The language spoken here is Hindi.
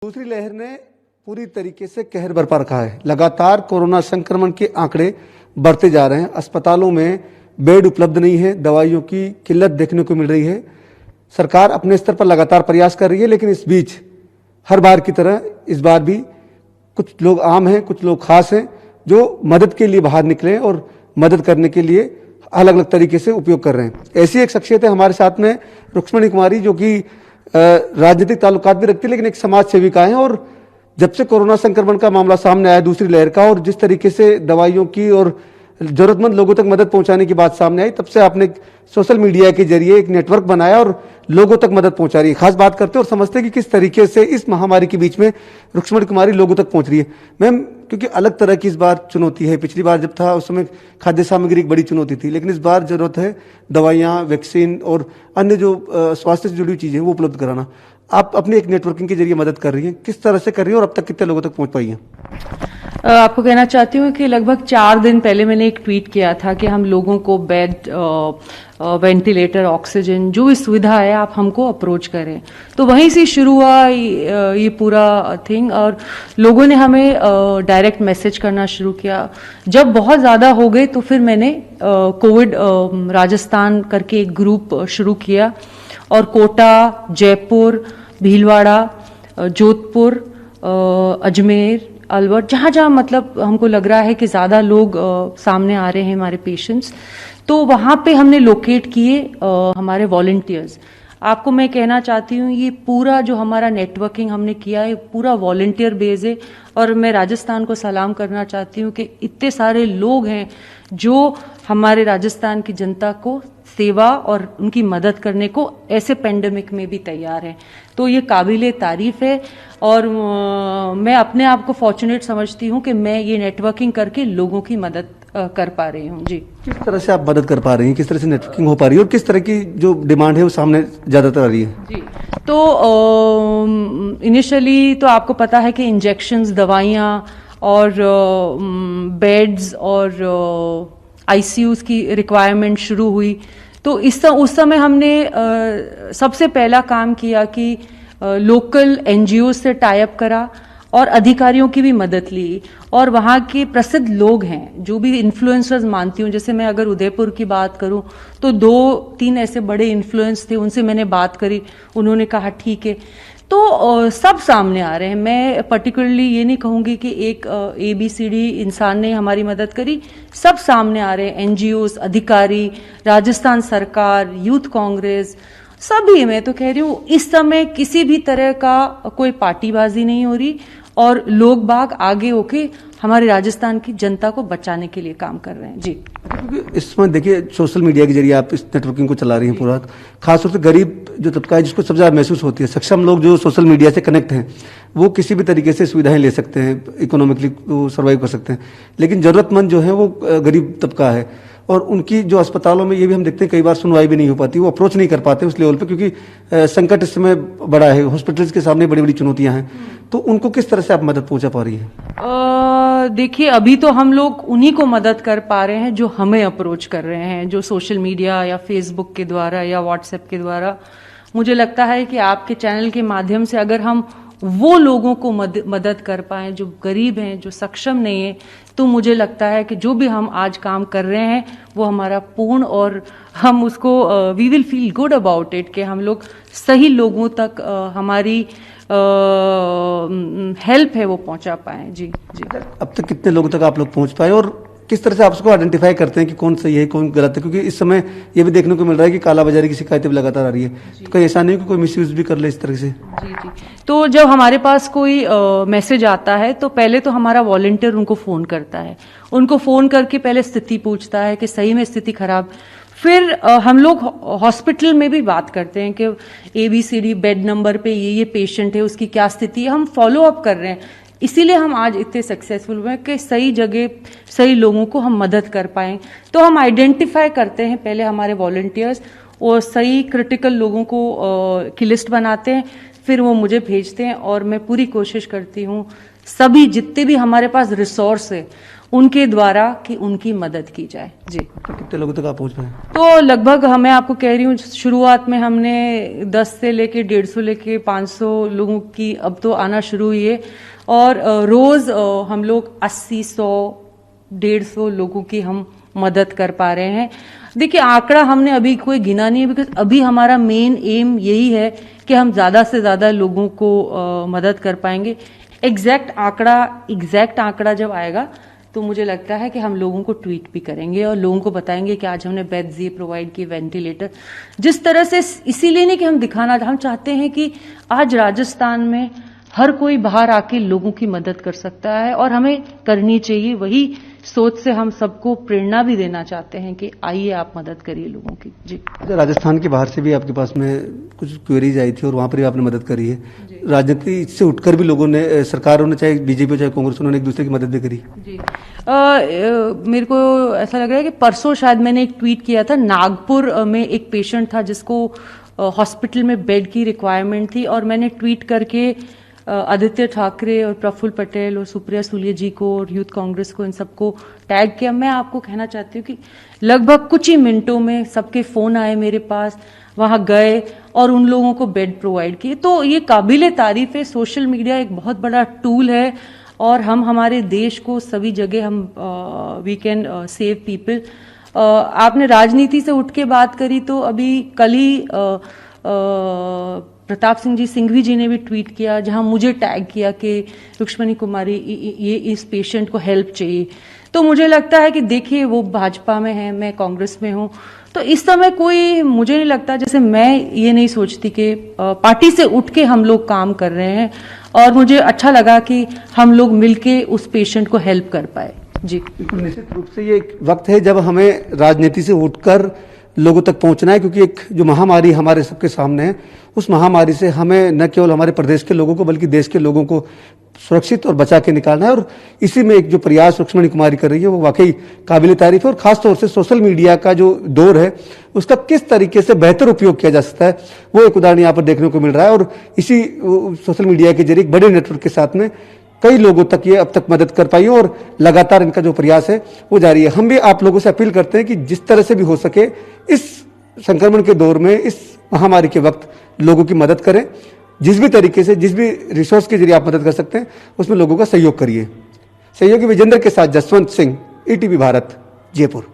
दूसरी लहर ने पूरी तरीके से कहर बरपा रखा है। लगातार कोरोना संक्रमण के आंकड़े बढ़ते जा रहे हैं। अस्पतालों में बेड उपलब्ध नहीं है, दवाइयों की किल्लत देखने को मिल रही है। सरकार अपने स्तर पर लगातार प्रयास कर रही है, लेकिन इस बीच हर बार की तरह इस बार भी कुछ लोग आम हैं, कुछ लोग खास हैं जो मदद के लिए बाहर निकले और मदद करने के लिए अलग अलग तरीके से उपयोग कर रहे हैं। ऐसी एक शख्सियत है हमारे साथ में रुक्मणी कुमारी, जो कि राजनीतिक ताल्लुकात भी रखती है, लेकिन एक समाज सेविका है। और जब से कोरोना संक्रमण का मामला सामने आया, दूसरी लहर का, और जिस तरीके से दवाइयों की और जरूरतमंद लोगों तक मदद पहुंचाने की बात सामने आई, तब से आपने सोशल मीडिया के जरिए एक नेटवर्क बनाया और लोगों तक मदद पहुंचा रही है। खास बात करते हैं और समझते हैं कि किस तरीके से इस महामारी के बीच में रुक्मणी कुमारी लोगों तक पहुंच रही है। मैम, क्योंकि अलग तरह की इस बार चुनौती है। पिछली बार जब था उस समय खाद्य सामग्री एक बड़ी चुनौती थी, लेकिन इस बार जरूरत है दवाइयाँ, वैक्सीन और अन्य जो स्वास्थ्य से जुड़ी चीजें वो उपलब्ध कराना। आप अपनी एक नेटवर्किंग के जरिए मदद कर रही हैं, किस तरह से कर रही हैं और अब तक कितने लोगों तक पहुंच पाई हैं? आपको कहना चाहती हूँ कि लगभग 4 दिन पहले मैंने एक ट्वीट किया था कि हम लोगों को बेड, वेंटिलेटर, ऑक्सीजन, जो भी सुविधा है आप हमको अप्रोच करें। तो वहीं से शुरू हुआ ये पूरा थिंग, और लोगों ने हमें डायरेक्ट मैसेज करना शुरू किया। जब बहुत ज़्यादा हो गए तो फिर मैंने कोविड राजस्थान करके एक ग्रुप शुरू किया, और कोटा, जयपुर, भीलवाड़ा, जोधपुर, अजमेर, अलवर, जहाँ जहाँ मतलब हमको लग रहा है कि ज़्यादा लोग सामने आ रहे हैं हमारे पेशेंट्स, तो वहाँ पे हमने लोकेट किए हमारे वॉलंटियर्स। आपको मैं कहना चाहती हूँ ये पूरा जो हमारा नेटवर्किंग हमने किया है पूरा वॉलंटियर बेस है। और मैं राजस्थान को सलाम करना चाहती हूँ कि इतने सारे लोग हैं जो हमारे राजस्थान की जनता को सेवा और उनकी मदद करने को ऐसे पेंडेमिक में भी तैयार है। तो ये काबिले तारीफ है, और मैं अपने आप को फॉर्चुनेट समझती हूँ कि मैं ये नेटवर्किंग करके लोगों की मदद कर पा रही हूँ। जी, किस तरह से आप मदद कर पा रही हैं, किस तरह से नेटवर्किंग हो पा रही है और किस तरह की जो डिमांड है वो सामने ज्यादातर आ रही है? जी, तो इनिशियली तो आपको पता है कि इंजेक्शंस, दवाइयाँ और बेड्स और आईसीयूज की रिक्वायरमेंट शुरू हुई। तो उस समय हमने सबसे पहला काम किया कि लोकल एनजीओ से टाई अप करा और अधिकारियों की भी मदद ली, और वहाँ के प्रसिद्ध लोग हैं जो भी इन्फ्लुएंसर्स मानती हूँ। जैसे मैं अगर उदयपुर की बात करूँ तो 2-3 ऐसे बड़े इन्फ्लुएंस थे, उनसे मैंने बात करी, उन्होंने कहा ठीक है। तो सब सामने आ रहे हैं। मैं पर्टिकुलरली ये नहीं कहूँगी कि एक ABCD इंसान ने हमारी मदद करी, सब सामने आ रहे हैं। एनजीओस, अधिकारी, राजस्थान सरकार, यूथ कांग्रेस, सभी। मैं तो कह रही हूँ इस समय किसी भी तरह का कोई पार्टीबाजी नहीं हो रही, और लोग बाग आगे होके हमारे राजस्थान की जनता को बचाने के लिए काम कर रहे हैं। जी, इसमें देखिए सोशल मीडिया के जरिए आप इस नेटवर्किंग को चला रही हैं पूरा। खासतौर से गरीब जो तबका है जिसको सबसे ज्यादा महसूस होती है, सक्षम लोग जो सोशल मीडिया से कनेक्ट हैं वो किसी भी तरीके से सुविधाएं ले सकते हैं, इकोनॉमिकली वो सर्वाइव कर सकते हैं। लेकिन जरूरतमंद जो है वो गरीब तबका है, और उनकी जो अस्पतालों में ये भी हम देखते हैं कई बार सुनवाई भी नहीं हो पाती, वो अप्रोच नहीं कर पाते उस लेवल पे, क्योंकि संकट इस समय बड़ा है, हॉस्पिटल्स के सामने बड़ी बड़ी चुनौतियां हैं। तो उनको किस तरह से आप मदद पहुंचा पा रही हैं? देखिए, अभी तो हम लोग उन्हीं को मदद कर पा रहे हैं जो हमें अप्रोच कर रहे हैं, जो सोशल मीडिया या फेसबुक के द्वारा या व्हाट्सएप के द्वारा। मुझे लगता है कि आपके चैनल के माध्यम से अगर हम वो लोगों को मदद कर पाए जो गरीब हैं, जो सक्षम नहीं है, तो मुझे लगता है कि जो भी हम आज काम कर रहे हैं वो हमारा पूर्ण, और हम उसको we will feel good about it कि हम लोग सही लोगों तक हमारी हेल्प है वो पहुंचा पाए। जी जी। अब तक कितने लोगों तक आप लोग पहुंच पाए, और किस तरह से आप उसको आइडेंटिफाई करते हैं कि कौन सही है कौन गलत है? क्योंकि इस समय ये भी देखने को मिल रहा है कि कालाबाजारी की शिकायतें भी लगातार आ रही है, तो कहीं ऐसा नहीं कि कोई मिसयूज भी कर ले इस तरह से? जी जी। तो जब हमारे पास कोई मैसेज आता है तो पहले तो हमारा वॉलंटियर उनको फोन करता है, उनको फोन करके पहले स्थिति पूछता है कि सही में स्थिति खराब। फिर हम लोग हॉस्पिटल में भी बात करते हैं कि ABCD बेड नंबर पे ये पेशेंट है, उसकी क्या स्थिति है, हम फॉलो अप कर रहे हैं। इसीलिए हम आज इतने सक्सेसफुल हुए कि सही जगह सही लोगों को हम मदद कर पाएं। तो हम आइडेंटिफाई करते हैं पहले हमारे वॉलंटियर्स, और सही क्रिटिकल लोगों को की लिस्ट बनाते हैं, फिर वो मुझे भेजते हैं, और मैं पूरी कोशिश करती हूँ सभी जितने भी हमारे पास रिसोर्स है उनके द्वारा कि उनकी मदद की जाए। जी। तो कितने लोगों तक आप पहुंच पाए? तो लगभग मैं आपको कह रही हूँ, शुरुआत में हमने 10 से लेके 150 लेके 500 लोगों की अब तो आना शुरू हुई है, और रोज हम लोग 80, 100, 150 लोगों की हम मदद कर पा रहे हैं। देखिए, आंकड़ा हमने अभी कोई गिना नहीं है, बिकॉज अभी हमारा मेन एम यही है कि हम ज्यादा से ज्यादा लोगों को मदद कर पाएंगे। एग्जैक्ट आंकड़ा जब आएगा तो मुझे लगता है कि हम लोगों को ट्वीट भी करेंगे और लोगों को बताएंगे कि आज हमने बेड्स ये प्रोवाइड किए, वेंटिलेटर, जिस तरह से, इसीलिए नहीं कि हम दिखाना, हम चाहते हैं कि आज राजस्थान में हर कोई बाहर आके लोगों की मदद कर सकता है और हमें करनी चाहिए। वही सोच से हम सबको प्रेरणा भी देना चाहते हैं कि आइए आप मदद करिए लोगों की। जी। राजस्थान के बाहर से भी आपके पास में कुछ क्वेरीज आई थी और वहां पर भी आपने मदद करी है। राजनीति से उठकर भी लोगों ने, सरकारों ने, चाहे बीजेपी हो चाहे कांग्रेस, उन्होंने एक दूसरे की मदद भी करी। जी। मेरे को ऐसा लग रहा है कि परसों शायद मैंने एक ट्वीट किया था, नागपुर में एक पेशेंट था जिसको हॉस्पिटल में बेड की रिक्वायरमेंट थी, और मैंने ट्वीट करके आदित्य ठाकरे और प्रफुल्ल पटेल और सुप्रिया सुले जी को और यूथ कांग्रेस को, इन सबको टैग किया। मैं आपको कहना चाहती हूँ कि लगभग कुछ ही मिनटों में सबके फोन आए मेरे पास, वहां गए और उन लोगों को बेड प्रोवाइड किए। तो ये काबिले तारीफ है। सोशल मीडिया एक बहुत बड़ा टूल है और हम हमारे देश को सभी जगह हम वी कैन सेव पीपल। आपने राजनीति से उठ के बात करी, तो अभी कल ही प्रताप सिंह जी सिंघवी जी ने भी ट्वीट किया, जहां मुझे टैग किया कि रुक्ष्मणी कुमारी, ये इस पेशेंट को हेल्प चाहिए। तो मुझे लगता है कि देखिए, वो भाजपा में है, मैं कांग्रेस में हूं, तो इस समय कोई, मुझे नहीं लगता, जैसे मैं ये नहीं सोचती कि पार्टी से उठ के हम लोग काम कर रहे हैं, और मुझे अच्छा लगा कि हम लोग मिलके उस पेशेंट को हेल्प कर पाए। जी। निश्चित रूप से ये एक वक्त है जब हमें राजनीति से उठकर लोगों तक पहुंचना है, क्योंकि एक जो महामारी हमारे सबके सामने है, उस महामारी से हमें न केवल हमारे प्रदेश के लोगों को बल्कि देश के लोगों को सुरक्षित और बचा के निकालना है। और इसी में एक जो प्रयास रुक्ष्मणी कुमारी कर रही है वो वाकई काबिल तारीफ है। और खासतौर से सोशल मीडिया का जो दौर है उसका किस तरीके से बेहतर उपयोग किया जा सकता है, वो एक उदाहरण यहाँ पर देखने को मिल रहा है। और इसी सोशल मीडिया के जरिए बड़े नेटवर्क के साथ में कई लोगों तक ये अब तक मदद कर पाई है और लगातार इनका जो प्रयास है वो जारी है। हम भी आप लोगों से अपील करते हैं कि जिस तरह से भी हो सके इस संक्रमण के दौर में, इस महामारी के वक्त लोगों की मदद करें। जिस भी तरीके से, जिस भी रिसोर्स के जरिए आप मदद कर सकते हैं उसमें लोगों का सहयोग करिए। सहयोगी विजेंद्र के साथ जसवंत सिंह, ईटीवी भारत, जयपुर।